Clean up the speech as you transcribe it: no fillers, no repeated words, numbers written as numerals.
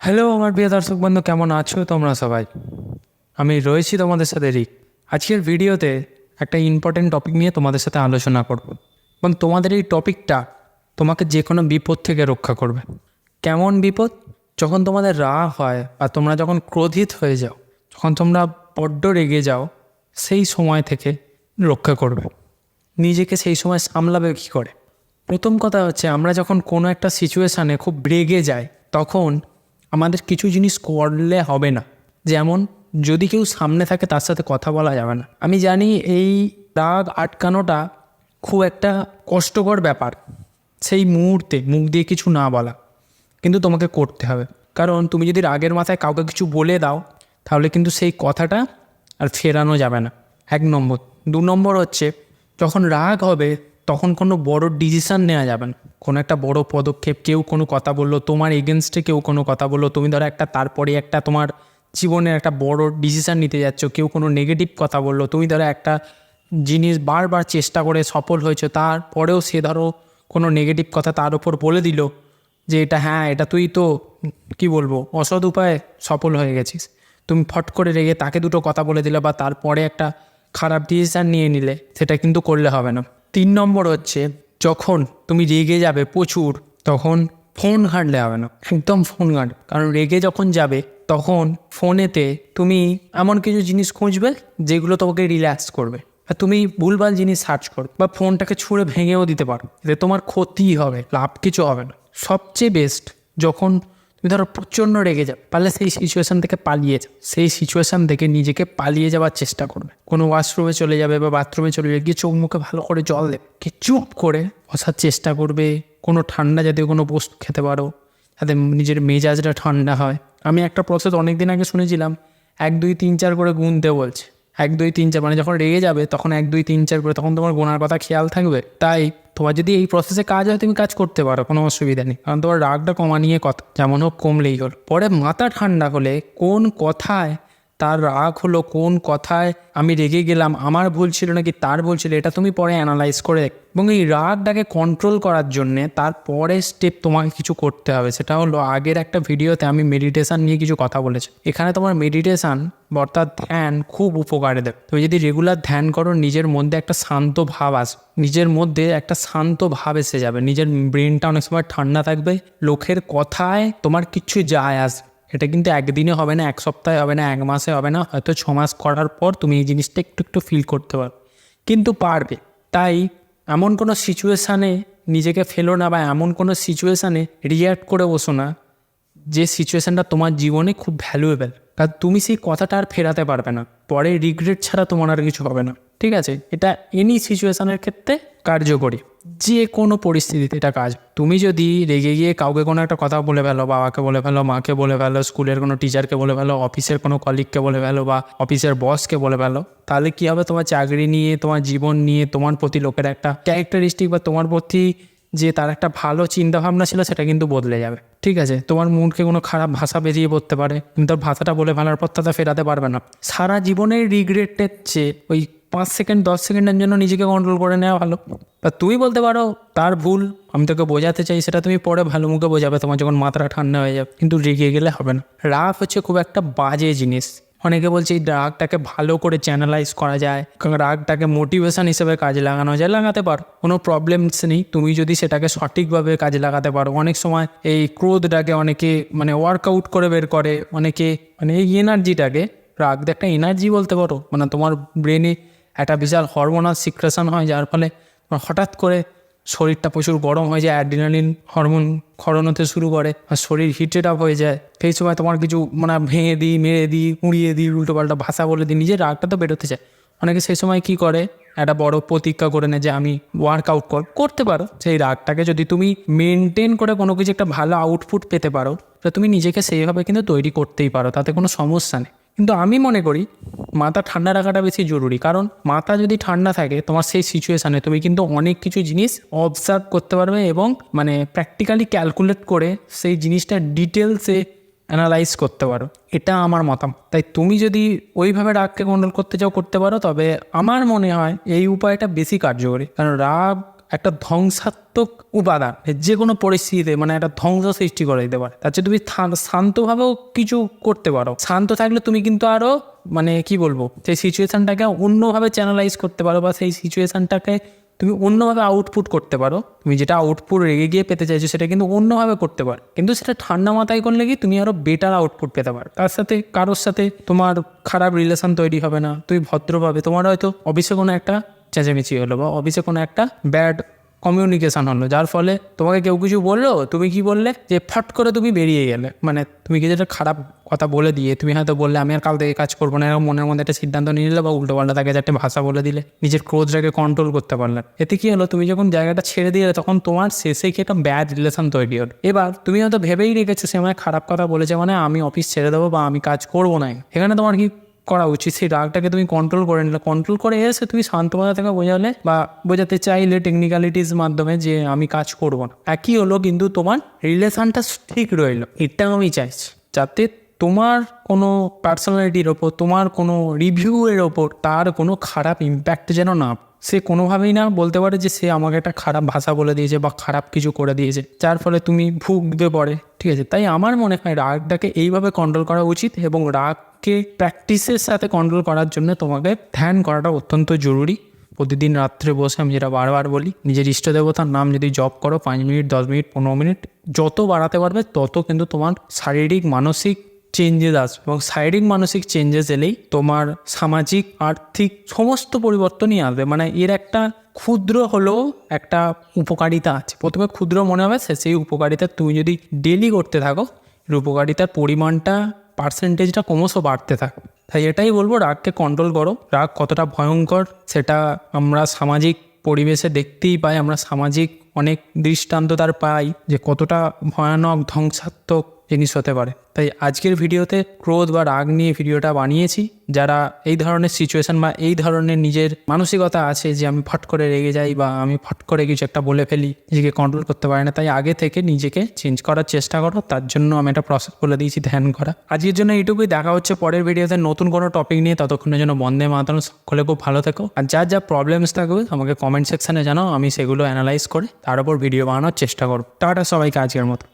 Hello আমার প্রিয় দর্শক বন্ধু, কেমন আছো তোমরা সবাই? আমি রয়েছি তোমাদের সাথে রিক। আজকের ভিডিওতে একটা ইম্পর্টেন্ট টপিক নিয়ে তোমাদের সাথে আলোচনা করব এবং তোমাদের এই টপিকটা তোমাকে যে কোনো বিপদ থেকে রক্ষা করবে। কেমন বিপদ? যখন তোমাদের রাগ হয় বা তোমরা যখন ক্রোধিত হয়ে যাও, যখন তোমরা বড্ড রেগে যাও, সেই সময় থেকে রক্ষা করবে। নিজেকে সেই সময় সামলাবে কী করে? প্রথম কথা হচ্ছে, আমরা যখন কোনো একটা সিচুয়েশানে খুব রেগে যাই তখন আমাদের কিছু জিনিস করলে হবে না। যেমন, যদি কেউ সামনে থাকে তার সাথে কথা বলা যাবে না। আমি জানি এই রাগ আটকানোটা খুব একটা কষ্টকর ব্যাপার, সেই মুহূর্তে মুখ দিয়ে কিছু না বলা, কিন্তু তোমাকে করতে হবে। কারণ তুমি যদি রাগের মাথায় কাউকে কিছু বলে দাও তাহলে কিন্তু সেই কথাটা আর ফেরানো যাবে না। 1 নম্বর। 2 নম্বর হচ্ছে, যখন রাগ হবে তখন কোনো বড় ডিসিশান নেওয়া যাবে না। কোনো একটা বড় পদক্ষেপ, কেউ কোনো কথা বললো, তোমার এগেনস্টে কেউ কোনো কথা বললো, তুমি ধরো একটা তারপরে একটা তোমার জীবনের একটা বড় ডিসিশান নিতে যাচ্ছ, কেউ কোনো নেগেটিভ কথা বললো, তুমি ধরো একটা জিনিস বারবার চেষ্টা করে সফল হয়েছে, তারপরেও সে ধরো কোনো নেগেটিভ কথা তার উপর বলে দিল যে এটা হ্যাঁ, এটা তুই তো কি বলবো অসৎ উপায়ে সফল হয়ে গেছিস। তুমি ফট করে রেগে তাকে দুটো কথা বলে দিলে বা তারপরে একটা খারাপ ডিসিশান নিয়ে নিলে, সেটা কিন্তু করলে হবে না। 3 নম্বর হচ্ছে, যখন তুমি রেগে যাবে প্রচুর তখন ফোন ঘাঁটলে হবে না, একদম ফোন ঘাঁট। কারণ রেগে যখন যাবে তখন ফোনেতে তুমি এমন কিছু জিনিস খুঁজবে যেগুলো তোমাকে রিল্যাক্স করবে, আর তুমি ভুলভাল জিনিস সার্চ করবে বা ফোনটাকে ছুঁড়ে ভেঙেও দিতে পারো। এতে তোমার ক্ষতি হবে, লাভ কিছু হবে না। সবচেয়ে বেস্ট, যখন তুমি ধরো প্রচণ্ড রেগে যাও, পারলে সেই সিচুয়েশান থেকে পালিয়ে যাও। সেই সিচুয়েশান থেকে নিজেকে পালিয়ে যাওয়ার চেষ্টা করবে। কোনো ওয়াশরুমে চলে যাবে বা বাথরুমে চলে যাবে, গিয়ে চোখ মুখে ভালো করে জল দেবে, কি চুপ করে বসার চেষ্টা করবে। কোনো ঠান্ডা জাতীয় কোনো বস্তু খেতে পারো যাতে নিজের মেজাজটা ঠান্ডা হয়। আমি একটা প্রসেস অনেক দিন আগে শুনেছিলাম, 1 2 3 4 করে গুনতে বলছে। 1 2 3 4 মানে যখন রেগে যাবে তখন 1 2 3 4 করে, তখন তোমার গোনার কথা খেয়াল থাকবে। তাই তোমার যদি এই প্রসেসে কাজ হয় তুমি কাজ করতে পারো, কোনো অসুবিধা নেই। কারণ তোমার রাগটা কমা নিয়ে কথা, যেমন হোক কমলেই হল। পরে মাথা ঠান্ডা হলে কোন কথায় তার রাগ হলো, কোন কথায় আমি রেগে গেলাম, আমার ভুল ছিল নাকি তার ভুল ছিল, এটা তুমি পরে অ্যানালাইজ করে দেখ। এবং এই রাগটাকে কন্ট্রোল করার জন্যে তারপরে স্টেপ তোমাকে কিছু করতে হবে। সেটা হলো, আগের একটা ভিডিওতে আমি মেডিটেশান নিয়ে কিছু কথা বলেছি। এখানে তোমার মেডিটেশান অর্থাৎ ধ্যান খুব উপকারে দেবে। তুমি যদি রেগুলার ধ্যান করো, নিজের মধ্যে একটা শান্ত ভাব আসবে, নিজের মধ্যে একটা শান্ত ভাব এসে যাবে, নিজের ব্রেনটা অনেক সময় ঠান্ডা থাকবে, লোকের কথায় তোমার কিচ্ছু যায় আসবে। এটা কিন্তু একদিনে হবে না, 1 সপ্তাহে হবে না, 1 মাসে হবে না, হয়তো 6 মাস করার পর তুমি এই জিনিসটা একটু একটু ফিল করতে পারো, কিন্তু পারবে। তাই এমন কোনো সিচুয়েশানে নিজেকে ফেলো না, বা এমন কোনো সিচুয়েশানে রিয়্যাক্ট করে বসো না যে সিচুয়েশানটা তোমার জীবনে খুব ভ্যালুয়েবল। কারণ তুমি সেই কথাটা আর ফেরাতে পারবে না, পরে রিগ্রেট ছাড়া তোমার আর কিছু হবে না। ঠিক আছে? এটা এনি সিচুয়েশানের ক্ষেত্রে কার্যকরী, যে কোনো পরিস্থিতিতে এটা কাজ। তুমি যদি রেগে গিয়ে কাউকে কোনো একটা কথা বলে ফেলো, বাবাকে বলে ফেলো, মাকে বলে ফেলো, স্কুলের কোনো টিচারকে বলে ফেলো, অফিসের কোনো কলিগকে বলে ফেলো, বা অফিসের বসকে বলে ফেলো, তাহলে কী হবে? তোমার চাকরি নিয়ে, তোমার জীবন নিয়ে, তোমার প্রতি লোকের একটা ক্যারেক্টারিস্টিক বা তোমার প্রতি যে তার একটা ভালো চিন্তাভাবনা ছিল সেটা কিন্তু বদলে যাবে। ঠিক আছে? তোমার মুখে কোনো খারাপ ভাষা বেরিয়ে পড়তে পারে, কিন্তু ভাষাটা বলে ফেলার পর তাতে ফেরাতে পারবে না। সারা জীবনের রিগ্রেটের চেয়ে ওই 5 সেকেন্ড 10 সেকেন্ডের জন্য নিজেকে কন্ট্রোল করে নেওয়া ভালো। বা তুমি বলতে পারো তার ভুল, আমি তোকে বোঝাতে চাই, সেটা তুমি পরে ভালো মুখে বোঝাবে তোমার যখন মাথাটা ঠান্ডা হয়ে যাবে, কিন্তু রেগে গেলে হবে না। রাগ হচ্ছে খুব একটা বাজে জিনিস। অনেকে বলছে এই রাগটাকে ভালো করে চ্যানেলাইজ করা যায়, রাগটাকে মোটিভেশন হিসেবে কাজে লাগানো যায়, লাগাতে পারো, কোনো প্রবলেমস নেই তুমি যদি সেটাকে সঠিকভাবে কাজে লাগাতে পারো। অনেক সময় এই ক্রোধটাকে অনেকে ওয়ার্কআউট করে বের করে, অনেকে এই এনার্জিটাকে, রাগ একটা এনার্জি বলতে পারো, তোমার ব্রেনে একটা বিশাল হরমোনাল সিক্রেশন হয়, যার ফলে হঠাৎ করে শরীরটা প্রচুর গরম হয়ে যায়, অ্যাড্রিনালিন হরমোন ক্ষরণ হতে শুরু করে, আর শরীর হিটেড আপ হয়ে যায়। সেই সময় তোমার কিছু ভেঙে দিই, মেরে দিই, উড়িয়ে দিই, উল্টোপাল্টা ভাষা বলে দিই, নিজের রাগটা তো বেরোতে চায়। অনেকে সেই সময় কী করে, একটা বড় প্রতিজ্ঞা করে নেয় যে আমি ওয়ার্কআউট করতে পারো। সেই রাগটাকে যদি তুমি মেনটেন করে কোনো কিছু একটা ভালো আউটপুট পেতে পারো, তো তুমি নিজেকে সেইভাবে কিন্তু তৈরি করতেই পারো, তাতে কোনো সমস্যা নেই। কিন্তু আমি মনে করি মাথা ঠান্ডা রাখাটা বেশি জরুরি। কারণ মাথা যদি ঠান্ডা থাকে তোমার সেই সিচুয়েশানে, তুমি কিন্তু অনেক কিছু জিনিস অবজার্ভ করতে পারবে এবং প্র্যাকটিক্যালি ক্যালকুলেট করে সেই জিনিসটা ডিটেলসে অ্যানালাইজ করতে পারো। এটা আমার মতামত। তাই তুমি যদি ওইভাবে রাগকে কন্ট্রোল করতে চাও করতে পারো, তবে আমার মনে হয় এই উপায়টা বেশি কার্যকরী। কারণ রাগ একটা ধ্বংসাত্মক উপাদান, যে কোনো পরিস্থিতিতে মানে একটা ধ্বংস সৃষ্টি করে দিতে পারে। তার চেয়ে তুমি শান্তভাবেও কিছু করতে পারো। শান্ত থাকলে তুমি কিন্তু আরও মানে কি বলবো, সেই সিচুয়েশানটাকে অন্যভাবে চ্যানেলাইজ করতে পারো, বা সেই সিচুয়েশানটাকে তুমি অন্যভাবে আউটপুট করতে পারো। তুমি যেটা আউটপুট রেগে গিয়ে পেতে চাইছো সেটা কিন্তু অন্যভাবে করতে পারো, কিন্তু সেটা ঠান্ডা মাথায় করলে কি তুমি আরও বেটার আউটপুট পেতে পারো। তার সাথে কারোর সাথে তোমার খারাপ রিলেশন তৈরি হবে না, তুমি ভদ্রভাবে, তোমার হয়তো অফিসে কোনো একটা চেঁচামেচি হলো বা অফিসে কোনো একটা ব্যাড কমিউনিকেশান হলো, যার ফলে তোমাকে কেউ কিছু বললো, তুমি কি বললে যে ফট করে তুমি বেরিয়ে গেলে, মানে তুমি কি যেটা খারাপ কথা বলে দিয়ে তুমি হয়তো বললে আমি আর কাল থেকে কাজ করবো না, এরকম মনের মধ্যে একটা সিদ্ধান্ত নিয়ে নিলে, বা উল্টো পাল্টা তাকে একটা ভাষা বলে দিলে, নিজের ক্রোধটাকে কন্ট্রোল করতে পারলে। এতে কি হলো, তুমি যখন জায়গাটা ছেড়ে দিলে তখন তোমার শেষে কি একটা ব্যাড রিলেশন তৈরি হলো। এবার তুমি হয়তো ভেবেই রেখেছো সে আমায় খারাপ কথা বলেছে মানে আমি অফিস ছেড়ে দেবো বা আমি কাজ করবো না। এখানে তোমার কি করা উচিত, সেই রাগটাকে তুমি কন্ট্রোল করে নিলে, কন্ট্রোল করে এসে তুমি শান্ত মাথা থেকে বোঝালে বা বোঝাতে চাইলে টেকনিক্যালিটিস মাধ্যমে যে আমি কাজ করবো না, একই হলো, কিন্তু তোমার রিলেশনটা ঠিক রইলো। এটা আমি চাইছি, যাতে তোমার কোনো পার্সোনালিটির ওপর, তোমার কোনো রিভিউয়ের ওপর তার কোনো খারাপ ইম্প্যাক্ট যেন না, সে কোনোভাবেই না বলতে পারে যে সে আমাকে একটা খারাপ ভাষা বলে দিয়েছে বা খারাপ কিছু করে দিয়েছে, যার ফলে তুমি ভুগতে পড়ে। ঠিক আছে, তাই আমার মনে হয় রাগটাকে এইভাবে কন্ট্রোল করা উচিত, এবং রাগকে প্র্যাকটিসের সাথে কন্ট্রোল করার জন্য তোমাকে ধ্যান করাটা অত্যন্ত জরুরি। প্রতিদিন রাত্রে বসে, আমি যেটা বারবার বলি, নিজের ইষ্ট দেবতার নাম যদি জপ করো 5 মিনিট, 10 মিনিট, 15 মিনিট, যত বাড়াতে পারবে তত কিন্তু তোমার শারীরিক মানসিক চেঞ্জেস আসবে, এবং শারীরিক মানসিক চেঞ্জেস এলেই তোমার সামাজিক আর্থিক সমস্ত পরিবর্তনই আসবে। মানে এর একটা ক্ষুদ্র হলেও একটা উপকারিতা আছে। প্রথমে ক্ষুদ্র মনে হবে, সেই উপকারিতা তুমি যদি ডেলি করতে থাকো, এর উপকারিতার পরিমাণটা, পার্সেন্টেজটা ক্রমশ বাড়তে থাকে। তাই এটাই বলবো, রাগকে কন্ট্রোল করো। রাগ কতটা ভয়ঙ্কর সেটা আমরা সামাজিক পরিবেশে দেখতেই পাই, আমরা সামাজিক অনেক দৃষ্টান্ত তার পাই যে কতটা ভয়ানক ধ্বংসাত্মক জিনিস হতে পারে। তাই আজকের ভিডিওতে ক্রোধ বা রাগ নিয়ে ভিডিওটা বানিয়েছি। যারা এই ধরনের সিচুয়েশান বা এই ধরনের নিজের মানসিকতা আছে যে আমি ফট করে রেগে যাই বা আমি ফট করে কিছু একটা বলে ফেলি, নিজেকে কন্ট্রোল করতে পারি না, তাই আগে থেকে নিজেকে চেঞ্জ করার চেষ্টা করো। তার জন্য আমি একটা প্রসেস বলে দিয়েছি, ধ্যান করা। আজকের জন্য এইটুকুই, দেখা হচ্ছে পরের ভিডিওতে নতুন কোনো টপিক নিয়ে। ততক্ষণের জন্য বন্দে মাতরম, সকলে খুব ভালো থেকো। আর যা যা প্রবলেমস থাকবে আমাকে কমেন্ট সেকশানে জানাও, আমি সেগুলো অ্যানালাইজ করে তার উপর ভিডিও বানানোর চেষ্টা করব। টাটা সবাইকে আজকের মতো।